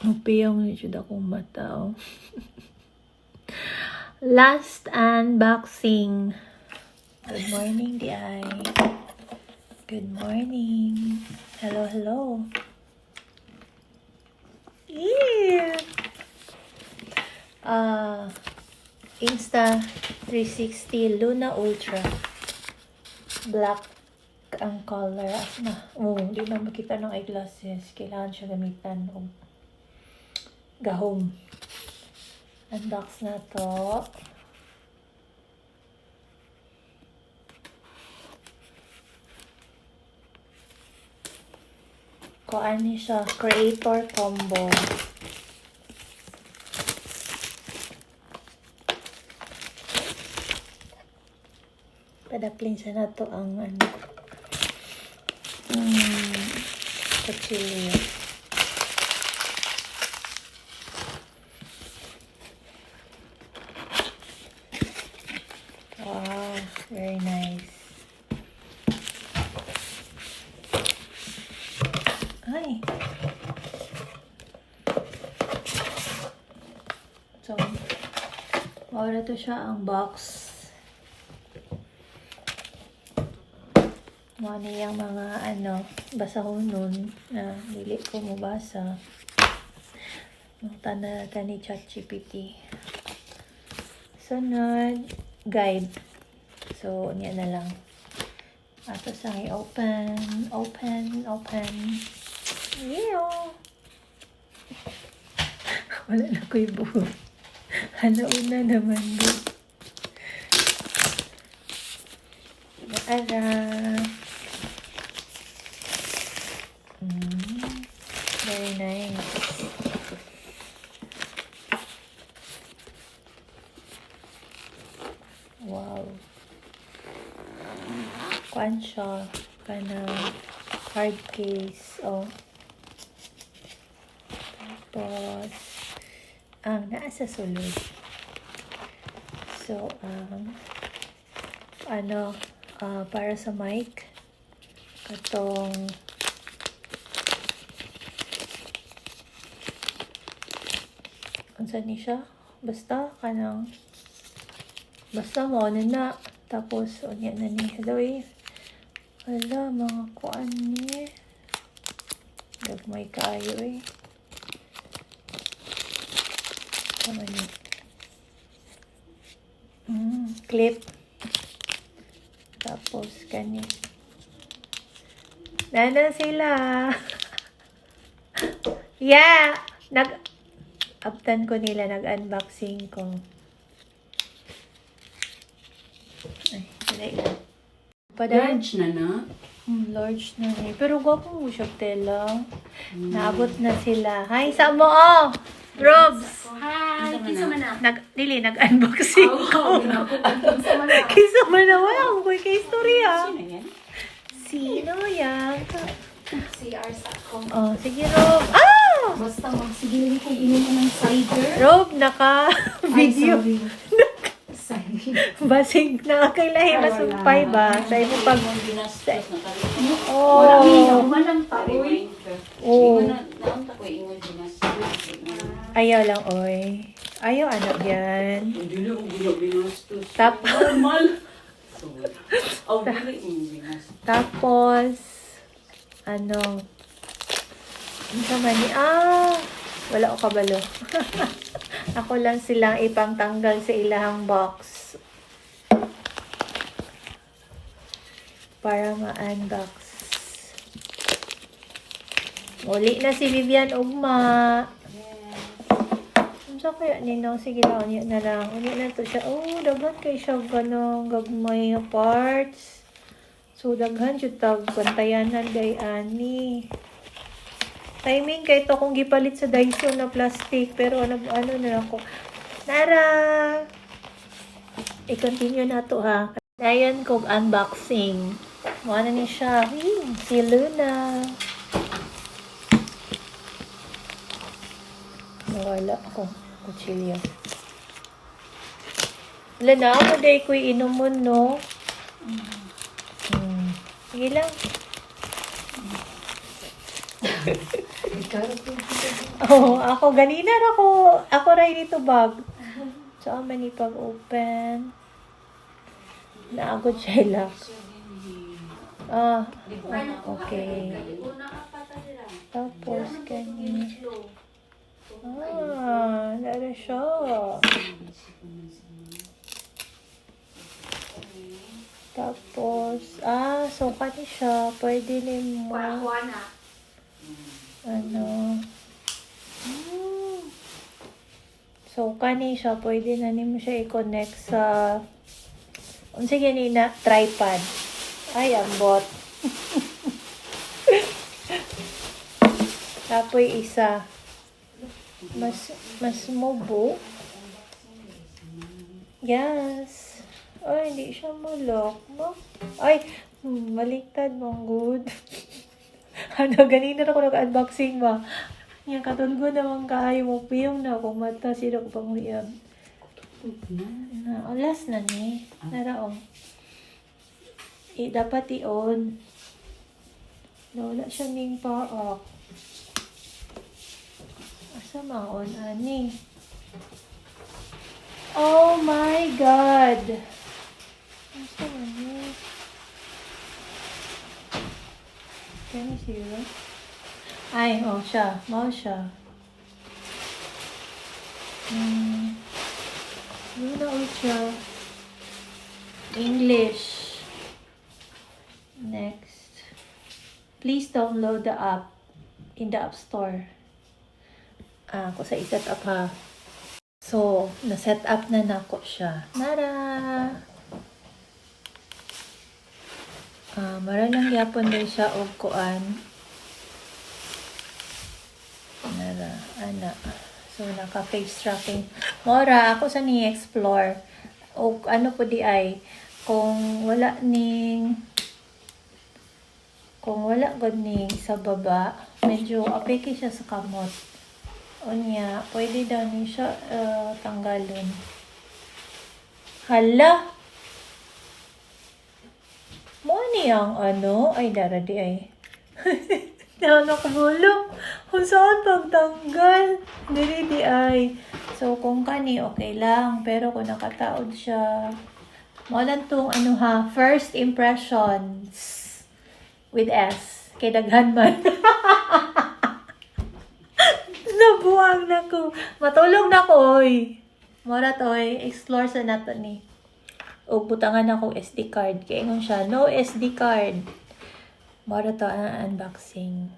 Upiyang ni jud akong mata. Oh. Last unboxing. Good morning, Di. Good morning. Hello, hello. Yeah. Insta360 Luna Ultra. Black ang color. Asa na? Oh, di na makita ng eyeglasses. Kailangan siya gamitan. Oh. Gahom. Unbox na to. Kuan ni siya. Creator combo. Padapling siya na to ang ano. Kutsilyo. Wow, very nice. Ay. So, wala to siya ang box. Mga niyang mga basahon nun na dili ko mabasa. Tanda ka ni ChatGPT. Sunod, guide. So, niya na lang. Ato sa open. Yeah. Wala na ko ibuhod. Una naman din. Ara. Very nice. Wow. Kuan siya. Kana hard case. Oh. Tapos, naa sa sulod. So, para sa mic. Katong saan ni siya? Basta mo na. Tapos, unya na ni. Hello eh. Hala, mga kuan ni. Dagmay kayo eh. Tama ni. Clip. Tapos, kani. Nana sila. Yeah! Uptan ko nila, nag-unboxing ko. Ay, sila ilan. Large na. Large na eh. Pero gwapo mo siya, tela. Naabot na sila. Hi, sa mo, oh! Robs! Hi! Kisa man na. Nag-unboxing ko. Kisa man na. Wala ko kay istorya. Sino yan? Sino yan? Si Arsa.com. Oh, sige, Rob. Basta magsigilin kung inom ng cider. Rob, naka-video. Sorry. Basig na kailahin na sumpay ba? Sa imo pag... Walang pa. Naunta ko ingon ginastos. Ayaw lang, oy. Ayaw, anak yan. Hindi na ko ginastos. Normal. Tapos, ano man ni, wala ko kabalo. Ako lang silang ipangtanggal sa ilahang box. Para ma-unbox. Uli na si Vivian Ugma. Sa kaya nino, sige lang, ulit na lang. Ulit na to siya. Oh, daghan kay siya ganong gagmay parts. So, daghan siya tag bantayanan gay ani. Timing kay to kung gipalit sa Daiso na plastic. Pero ano na ako. Nara! I-continue na to ha. Ayan kong unboxing. Muna ni siya. Si Luna. Nawala ako. Kutsilyo. Wala na ako day ko inom mo, no? Sige lang. Oh, ako ganina ako ray dito bag. So, many pag-open. Naagod siya lang. Ah, okay. Tapos, kani. Dara siya. Tapos, so kani siya. Pwede din mo. Ano. So, kani siya. Pwede na mo siya i-connect sa sige na, tripod. Ay, ambot. Tapos isa. Mas mubo. Yes. Ay, hindi siya mulok. No? Ay, baliktad mong good. Ano, ganina ako nag-unboxing ba? Yung katulgo naman kaayo mo. Piyong na akong mata. Sino ko pang huyag. Last na ni. Naraong. Dapat i-on. Wala siya ning paak. Asa ma-on, ani? Oh my God! Asa na ni? Can you see it? Ay, siya. Mao siya. Ano na siya? English. Next. Please download the app in the App Store. Ako sa i-set up ha. So, na-set up na nako siya. Nara! Mara lang yapon din siya og kuan. Nara, ana. So, naka-face tracking. Mora, ako sa ni-explore. O ano po di ay, kung wala god ning sa baba, medyo apeke siya sa kamot. O niya, pwede daw ni siya tanggalon. Hala! Mo niyang ano? Ay, dara di ay. Nakabulong. Kung saan pagtanggal? Dili di ay. So, kung kani, okay lang. Pero kung nakataod siya, mawalan tong first impressions with S. Kay daghan man. Nabuang na ko. Matulog na ko, oy. Mora to, oy. Explore sa nato ni. O, butangan ako SD card. Kaya ngon siya, no SD card. Mora to ang unboxing.